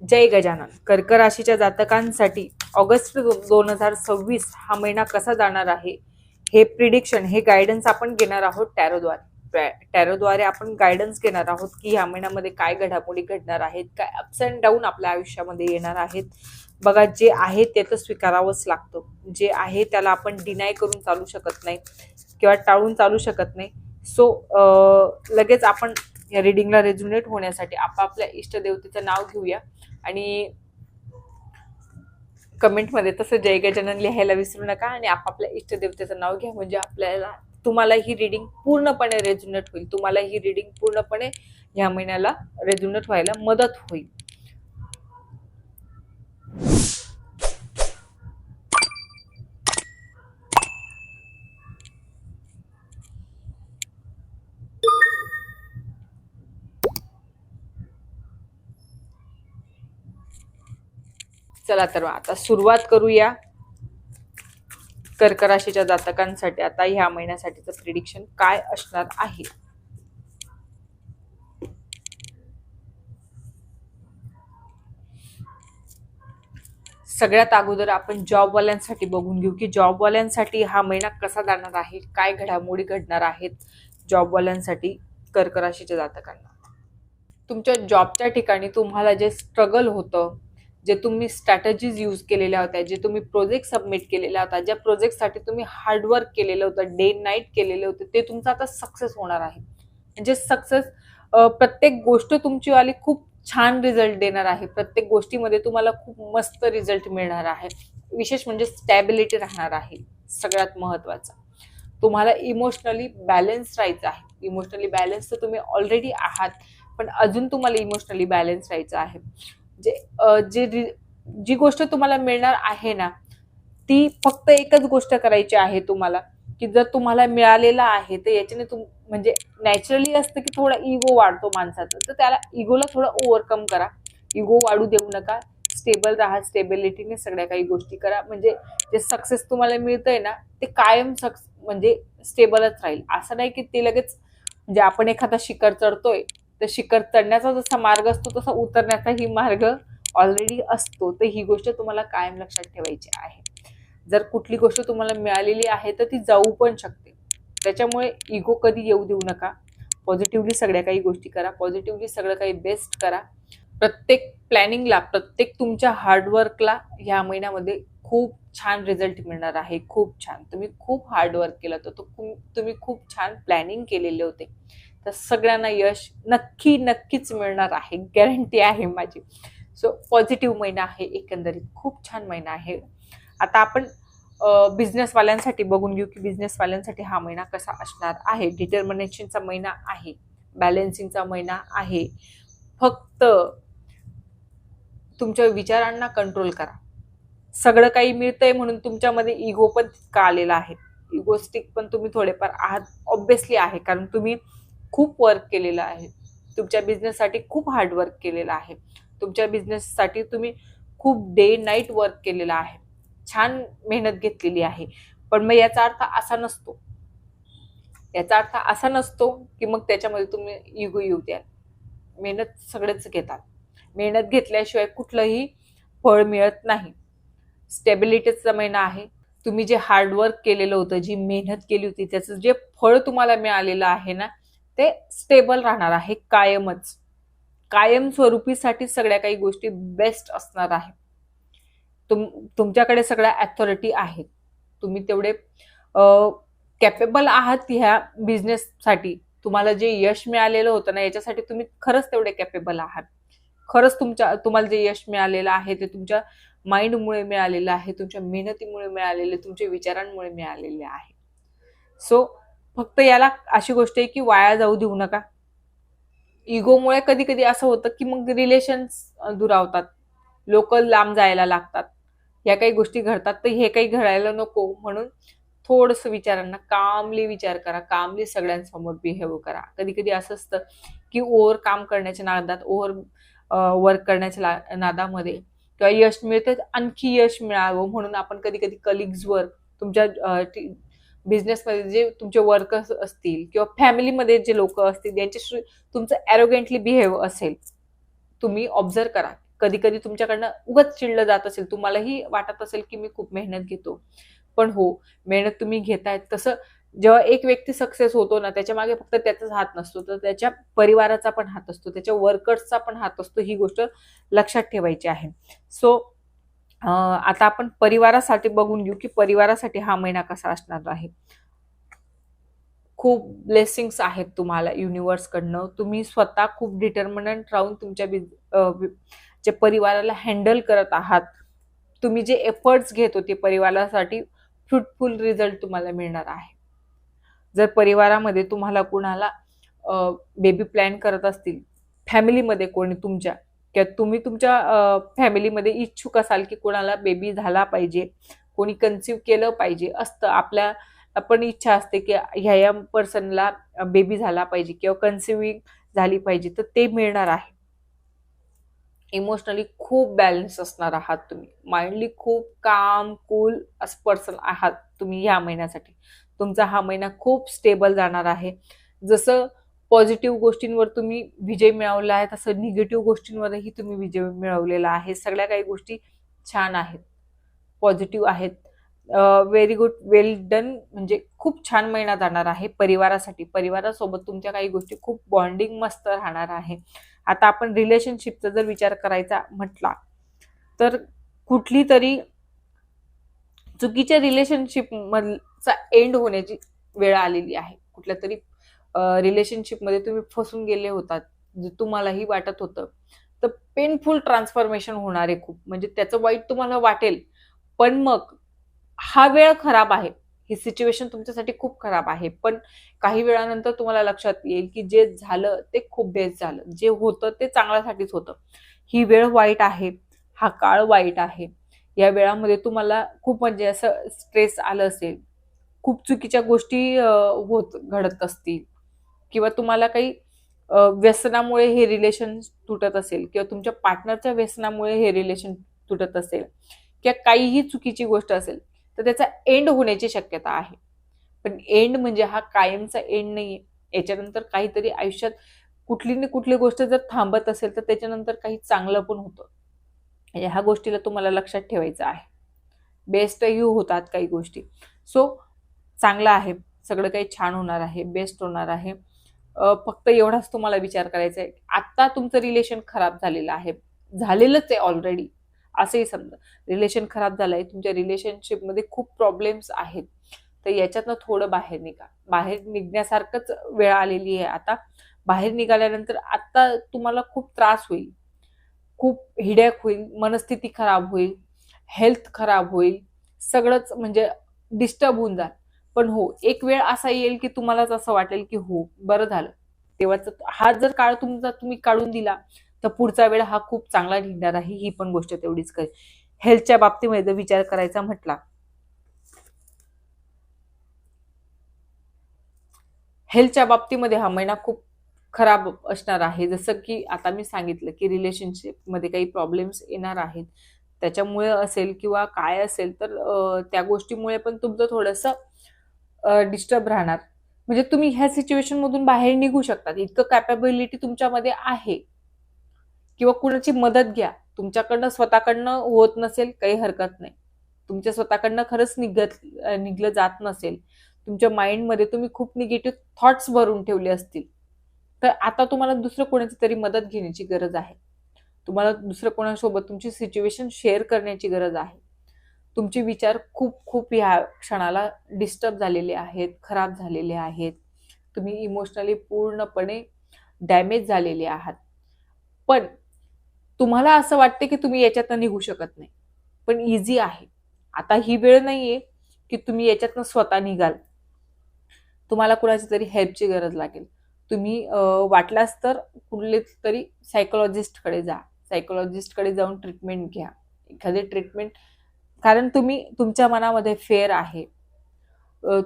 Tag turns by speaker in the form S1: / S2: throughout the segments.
S1: जय गजानन. कर्क राशीच्या जातकांसाठी ऑगस्ट 2026 हा महिना कसा जाणार आहे हे प्रिडिक्शन, हे गायडन्स आपण घेणार आहोत टॅरोद्वारे आपण गायडन्स घेणार आहोत की या महिन्यामध्ये काय घडामोडी घडणार आहेत, काय अप्स अँड डाऊन आपल्या आयुष्यामध्ये येणार आहेत. बघा, जे आहे ते तर स्वीकारावंच लागतं. जे आहे त्याला आपण डिनाय करून चालू शकत नाही किंवा टाळून चालू शकत नाही. सो लगेच आपण या रिडिंगला रेझोनेट होण्यासाठी आपापल्या इष्टदेवतेचं नाव घेऊया आणि कमेंटमध्ये तसं जय गजानन लिहायला विसरू नका आणि आपापल्या इष्टदेवतेचं नाव घ्या, म्हणजे आपल्याला तुम्हाला ही रिडिंग पूर्णपणे रेझोनेट होईल. तुम्हाला ही रिडिंग पूर्णपणे ह्या महिन्याला रेझोनेट व्हायला मदत होईल. चला तर आता सुरुवात करूया. कर्क राशीच्या जातकांसाठी आता ह्या महिन्यासाठीचं प्रिडिक्शन काय असणार आहे. सगळ्यात अगोदर आपण जॉबवाल्यांसाठी बघून घेऊ की जॉबवाल्यांसाठी हा महिना कसा जाणार आहे, काय घडामोडी घडणार आहेत जॉबवाल्यांसाठी. कर्क राशीच्या जातकांना तुमच्या जॉबच्या ठिकाणी तुम्हाला जे स्ट्रगल होतं, जे तुम्ही स्ट्रॅटेजीज यूज केलेल्या होत्या, जे तुम्ही प्रोजेक्ट सबमिट केलेल्या होत्या, ज्या प्रोजेक्टसाठी तुम्ही हार्डवर्क केलेलं होतं, डे नाईट केलेले होते, ते तुमचं आता सक्सेस होणार आहे. म्हणजे सक्सेस, प्रत्येक गोष्ट तुमची वाली खूप छान रिझल्ट देणार आहे. प्रत्येक गोष्टीमध्ये तुम्हाला खूप मस्त रिझल्ट मिळणार आहे. विशेष म्हणजे स्टॅबिलिटी राहणार आहे. सगळ्यात महत्वाचं, तुम्हाला इमोशनली बॅलन्स राहायचं आहे. इमोशनली बॅलन्स तर तुम्ही ऑलरेडी आहात, पण अजून तुम्हाला इमोशनली बॅलन्स राहायचं आहे. जी गोष्ट तुम्हाला मिळणार आहे ना, ती फक्त एकच गोष्ट करायची आहे तुम्हाला, की जर तुम्हाला मिळालेला आहे तर याच्याने म्हणजे नॅचरली असतं की थोडा इगो वाढतो माणसाचा, तर त्याला इगोला थोडं ओव्हरकम करा. इगो वाढू देऊ नका. स्टेबल राहा. स्टेबिलिटीने सगळ्या काही गोष्टी करा. म्हणजे जे सक्सेस तुम्हाला मिळतंय ना, ते कायम म्हणजे स्टेबलच राहील. असं नाही की ते लगेच, म्हणजे आपण एखादा शिखर चढतोय तर शिखर चढण्याचा जसा मार्ग असतो तसा उतरण्याचाही मार्ग ऑलरेडी असतो. तर ही गोष्ट तुम्हाला कायम लक्षात ठेवायची आहे. जर कुठली गोष्ट तुम्हाला मिळालेली आहे तर ती जाऊ पण शकते. त्याच्यामुळे इगो कधी येऊ देऊ नका. पॉझिटिव्हली सगळ्या काही गोष्टी करा. पॉझिटिव्हली सगळं काही बेस्ट करा. प्रत्येक प्लॅनिंगला, प्रत्येक तुमच्या हार्डवर्कला ह्या महिन्यामध्ये खूप छान रिझल्ट मिळणार आहे. खूप छान. तुम्ही खूप हार्डवर्क केलं होतं, तुम्ही खूप छान प्लॅनिंग केलेले होते, तर सगळ्यांना यश नक्कीच मिळणार आहे. गॅरंटी आहे माझी. सो पॉझिटिव्ह महिना आहे. एकंदरीत खूप छान महिना आहे. आता आपण बिझनेसवाल्यांसाठी बघून घेऊ की बिझनेसवाल्यांसाठी हा महिना कसा असणार आहे. डिटर्मिनेशनचा महिना आहे. बॅलन्सिंगचा महिना आहे. फक्त तुमच्या विचारांना कंट्रोल करा. सगळं काही मिळतंय म्हणून तुमच्यामध्ये इगो पण तितका आलेला आहे. इगोस्टिक पण तुम्ही थोडेफार आहात, ऑब्विसली आहे, कारण तुम्ही खूप वर्क केलेलं आहे. तुमच्या बिझनेससाठी खूप हार्डवर्क केलेलं आहे. तुमच्या बिझनेससाठी तुम्ही खूप डे नाईट वर्क केलेलं आहे. छान मेहनत घेतलेली आहे. पण मग याचा अर्थ असा नसतो की मग त्याच्यामध्ये तुम्ही इगो येऊ द्याल. मेहनत सगळेच घेतात. मेहनत घेतल्याशिवाय कुठलंही फळ मिळत नाही. स्टेबिलिटीचा महिना आहे. तुम्ही जे हार्डवर्क केलेलं होतं, जी मेहनत केली होती, त्याचं जे फळ तुम्हाला मिळालेलं आहे ना, ते स्टेबल राहणार आहे कायमच. कायम स्वरूपीसाठी सगळ्या काही गोष्टी बेस्ट असणार आहे. तुमच्याकडे सगळ्या अथॉरिटी आहेत. तुम्ही तेवढे कॅपेबल आहात ह्या बिझनेससाठी. तुम्हाला जे यश मिळालेलं होतं ना, याच्यासाठी तुम्ही खरंच तेवढे कॅपेबल आहात. खरंच तुम्हाला जे यश मिळालेलं आहे ते तुमच्या माइंडमुळे मिळालेलं आहे, तुमच्या मेहनतीमुळे मिळालेले, तुमच्या विचारांमुळे मिळालेले आहे. सो फक्त याला अशी गोष्ट आहे की वाया जाऊ देऊ नका. इगोमुळे कधी कधी असं होतं की मग रिलेशन्स दुरावतात, लोक लांब जायला लागतात, या काही गोष्टी घडतात. तर हे काही घडायला नको म्हणून थोडस विचारांना कामली विचार करा. कामली सगळ्यांसमोर बिहेव करा. कधी कधी असं असतं की ओव्हर काम करण्याच्या नादात, ओव्हर वर्क करण्याच्या नादामध्ये किंवा यश मिळते आणखी यश मिळावं म्हणून आपण कधी कधी कलिग्सवर, तुमच्या बिझनेसमध्ये जे तुमचे वर्कर्स असतील किंवा फॅमिलीमध्ये जे लोक असतील यांच्याशी तुमचं ॲरोगेंटली बिहेव असेल, तुम्ही ऑब्झर्व करा. कधी कधी तुमच्याकडनं उगाच चिडलं जात असेल, तुम्हालाही वाटत असेल की मी खूप मेहनत घेतो, पण हो, मेहनत तुम्ही घेतायत. तसं जेव्हा एक व्यक्ती सक्सेस होतो ना, त्याच्या मागे फक्त त्याचाच हात नसतो, तर त्याच्या परिवाराचा पण हात असतो, त्याच्या वर्कर्सचा पण हात असतो. ही गोष्ट लक्षात ठेवायची आहे. सो आता आपण परिवारासाठी बघून घेऊ की परिवारासाठी हा महिना कसा असणार आहे. खूप ब्लेसिंग्स आहेत तुम्हाला युनिव्हर्सकडनं. तुम्ही स्वतः खूप डिटर्मिनंट राहून तुमच्या जे परिवाराला हँडल करत आहात, तुम्ही जे एफर्ट्स घेत होते परिवारासाठी, फ्रुटफुल रिझल्ट तुम्हाला मिळणार आहे. जर परिवारामध्ये तुम्हाला कुणाला बेबी प्लॅन करत असतील, फॅमिलीमध्ये कोणी तुमच्या, किंवा तुम्ही तुमच्या फॅमिलीमध्ये इच्छुक असाल की कोणाला बेबी झाला पाहिजे, कोणी कन्सिव्ह केलं पाहिजे असतं, आपल्या पण इच्छा असते की ह्या पर्सनला बेबी झाला पाहिजे किंवा कन्सिव्हिंग झाली पाहिजे, तर ते मिळणार आहे. इमोशनली खूप बॅलन्स असणार आहात तुम्ही, माइंडली खूप काम कूल असं पर्सन आहात तुम्ही ह्या महिन्यासाठी. तुमचा हा महिना खूप स्टेबल जाणार आहे. जसं पॉझिटिव्ह गोष्टींवर तुम्ही विजय मिळवला आहे, तसं निगेटिव्ह गोष्टींवरही तुम्ही विजय मिळवलेला आहे. सगळ्या काही गोष्टी छान आहेत, पॉझिटिव्ह आहेत. व्हेरी गुड, वेल डन. म्हणजे खूप छान महिना जाणार आहे परिवारासाठी. परिवारासोबत तुमच्या काही गोष्टी खूप बॉन्डिंग मस्त राहणार आहे. आता आपण रिलेशनशिपचा जर विचार करायचा म्हटला, तर कुठली तरी चुकीच्या रिलेशनशिप मधचा एंड होण्याची वेळ आलेली आहे. कुठल्या तरी रिलेशनशिपमध्ये तुम्ही फसून गेले होतात, जे तुम्हालाही वाटत होतं, तर पेनफुल ट्रान्सफॉर्मेशन होणार आहे खूप. म्हणजे त्याचं वाईट तुम्हाला वाटेल, पण मग हा वेळ खराब आहे, ही सिच्युएशन तुमच्यासाठी खूप खराब आहे, पण काही वेळानंतर तुम्हाला लक्षात येईल की जे झालं ते खूप बेस्ट झालं, जे होतं ते चांगल्यासाठीच होतं. ही वेळ वाईट आहे, हा काळ वाईट आहे. या वेळामध्ये तुम्हाला खूप म्हणजे असं स्ट्रेस आलं असेल, खूप चुकीच्या गोष्टी घडत असतील, किंवा तुम्हाला काही व्यसनामुळे हे रिलेशन तुटत असेल, किंवा तुमच्या पार्टनरच्या व्यसनामुळे हे रिलेशन तुटत असेल, किंवा काहीही चुकीची गोष्ट असेल, तर त्याचा एंड होण्याची शक्यता आहे. पण एंड म्हणजे हा कायमचा एंड नाहीये. याच्यानंतर काहीतरी आयुष्यात कुठली ना कुठली गोष्ट जर थांबत असेल, तर त्याच्यानंतर काही चांगलं पण होतं. ह्या गोष्टीला तुम्हाला लक्षात ठेवायचं आहे. बेस्टही होतात काही गोष्टी. सो चांगलं आहे, सगळं काही छान होणार आहे, बेस्ट होणार आहे. फक्त एवढाच तुम्हाला विचार करायचा आहे, आता तुमचं रिलेशन खराब झालेलं आहे, झालेलंच आहे ऑलरेडी, असंही समजा. रिलेशन खराब झालंय, तुमच्या रिलेशनशिपमध्ये खूप प्रॉब्लेम्स आहेत, तर याच्यातनं थोडं बाहेर निघा. बाहेर निघण्यासारखंच वेळ आलेली आहे आता. बाहेर निघाल्यानंतर आता तुम्हाला खूप त्रास होईल, खूप हिडॅक होईल, मनस्थिती खराब होईल, हेल्थ खराब होईल, सगळंच म्हणजे डिस्टर्ब होऊन जाल. पण हो, एक वेळ असा येईल की तुम्हालाच असं वाटेल की हो, बरं झालं तेव्हाच. हा जर काळ तुमचा तुम्ही काढून दिला, तर पुढचा वेळ हा खूप चांगला निघणार आहे. ही पण गोष्ट तेवढीच करेल. हेल्थच्या बाबतीमध्ये जर विचार करायचा म्हटला, हेल्थच्या बाबतीमध्ये हा महिना खूप खराब असणार आहे. जसं की आता मी सांगितलं की रिलेशनशिपमध्ये काही प्रॉब्लेम्स येणार आहेत, त्याच्यामुळे असेल किंवा काय असेल, तर त्या गोष्टीमुळे पण तुमचं थोडंसं डिस्टर्ब राहणार. म्हणजे तुम्ही ह्या सिच्युएशन मधून बाहेर निघू शकतात, इतकं कॅपेबिलिटी तुमच्यामध्ये आहे. किंवा कुणाची मदत घ्या. तुमच्याकडनं स्वतःकडनं होत नसेल, काही हरकत नाही. तुमच्या स्वतःकडनं खरंच निघलं जात नसेल, तुमच्या माइंडमध्ये तुम्ही खूप निगेटिव्ह थॉट्स भरून ठेवले असतील, तर आता तुम्हाला दुसरं कोणाची तरी मदत घेण्याची गरज आहे. तुम्हाला दुसरं कोणासोबत तुमची सिच्युएशन शेअर करण्याची गरज आहे. तुमचे विचार खूप खूप ह्या क्षणाला डिस्टर्ब झालेले आहेत, खराब झालेले आहेत. तुम्ही इमोशनली पूर्णपणे डॅमेज झालेले आहात. पण तुम्हाला असं वाटते की तुम्ही याच्यातनं निघू शकत नाही, पण इझी आहे. आता ही वेळ नाहीये की तुम्ही याच्यातनं स्वतः निघाल. तुम्हाला कुणाची तरी हेल्पची गरज लागेल. तुम्ही वाटल्यास तर कुठले तरी सायकोलॉजिस्टकडे जा. सायकोलॉजिस्टकडे जाऊन ट्रीटमेंट घ्या. एखादी ट्रीटमेंट, कारण तुम्ही तुमच्या मनामध्ये फेअर आहे.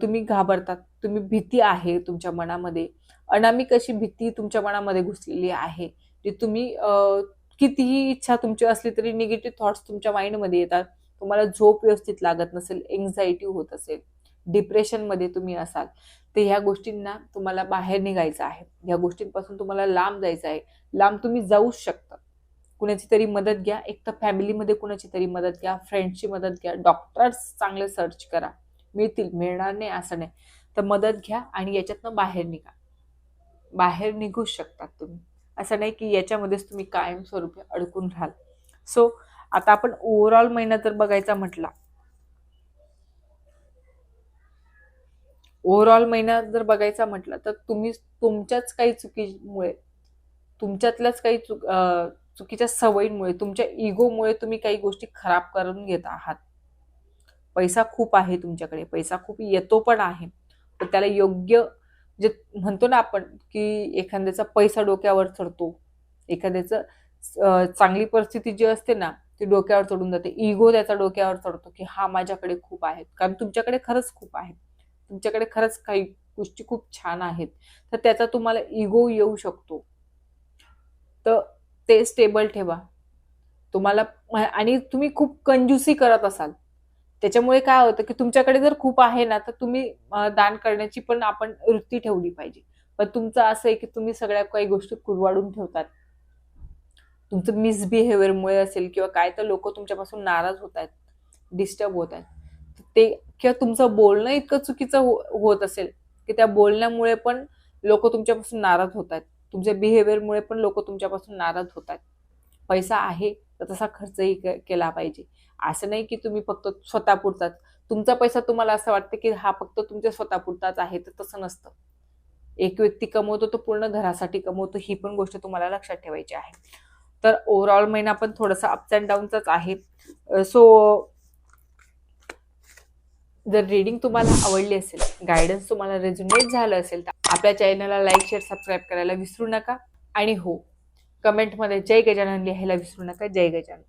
S1: तुम्ही घाबरतात, तुम्ही भीती आहे तुमच्या मनामध्ये. अनामिक अशी भीती तुमच्या मनामध्ये घुसलेली आहे, जी तुम्ही कितीही इच्छा तुमची असली तरी निगेटिव्ह थॉट्स तुमच्या माइंडमध्ये येतात. तुम्हाला झोप व्यवस्थित लागत नसेल, एन्झायटी होत असेल, डिप्रेशनमध्ये तुम्ही असाल, तर ह्या गोष्टींना तुम्हाला बाहेर निघायचं आहे. ह्या गोष्टींपासून तुम्हाला लांब जायचं आहे. लांब तुम्ही जाऊच शकता. कुणाची तरी मदत घ्या, एक तर फॅमिलीमध्ये कुणाची तरी मदत घ्या, फ्रेंड्सची मदत घ्या, डॉक्टर्स चांगले सर्च करा, मिळतील, मिळणार नाही असं नाही, तर मदत घ्या आणि याच्यातनं बाहेर निघा. बाहेर निघू शकतात तुम्ही, असं नाही की याच्यामध्येच तुम्ही कायमस्वरूपी अडकून राहाल. सो आता आपण ओव्हरऑल महिना जर बघायचा म्हटला, ओव्हरऑल महिना जर बघायचा म्हटलं तर तुम्ही तुमच्याच काही चुकीमुळे, तुमच्यातल्याच काही चुकीच्या सवयींमुळे, तुमच्या इगोमुळे तुम्ही काही गोष्टी खराब करून घेत आहात. पैसा खूप आहे तुमच्याकडे, पैसा खूप येतो पण आहे, तर त्याला योग्य, जे म्हणतो ना आपण की एखाद्याचा पैसा डोक्यावर चढतो, एखाद्याचं चांगली परिस्थिती जी असते ना ती डोक्यावर चढून जाते, इगो त्याचा डोक्यावर चढतो की हा माझ्याकडे खूप आहे, कारण तुमच्याकडे खरंच खूप आहे, तुमच्याकडे खरंच काही गोष्टी खूप छान आहेत, तर त्याचा तुम्हाला इगो येऊ शकतो. तर ते स्टेबल ठेवा तुम्हाला. आणि तुम्ही खूप कंजूसी करत असाल, त्याच्यामुळे काय होतं की तुमच्याकडे जर खूप आहे ना, तर तुम्ही दान करण्याची पण आपण वृत्ती ठेवली पाहिजे. पण तुमचं असं आहे की तुम्ही सगळ्या काही गोष्टी कुरवाडून ठेवतात, तुमचं मिसबिहेवियरमुळे असेल किंवा काय, तर लोक तुमच्यापासून नाराज होत आहेत, डिस्टर्ब होत आहेत, ते किंवा तुमचं बोलणं इतकं चुकीचं होत असेल की त्या बोलण्यामुळे पण लोक तुमच्यापासून नाराज होत आहेत, तुमच्या बिहेवियरमुळे पण लोक तुमच्यापासून नाराज होत आहेत. पैसा आहे तर तसा खर्चही केला पाहिजे. असं नाही की तुम्ही फक्त स्वतःपुरताच, तुमचा पैसा तुम्हाला असं वाटतं की हा फक्त तुमच्या स्वतःपुरताच आहे, तर तसं नसतं. एक व्यक्ती कमवतो तो पूर्ण घरासाठी कमवतो, ही पण गोष्ट तुम्हाला लक्षात ठेवायची आहे. तर ओव्हरऑल महिना पण थोडासा अप्स अँड डाऊनचाच आहे. सो जर रीडिंग तुम्हाला आवडली असेल, गायडन्स तुम्हाला रेझोनेट झालं असेल, तर आपल्या चॅनलला लाईक, शेअर, सबस्क्राईब करायला विसरू नका. आणि हो, कमेंटमध्ये जय गजानन लिहायला विसरू नका. जय गजानन.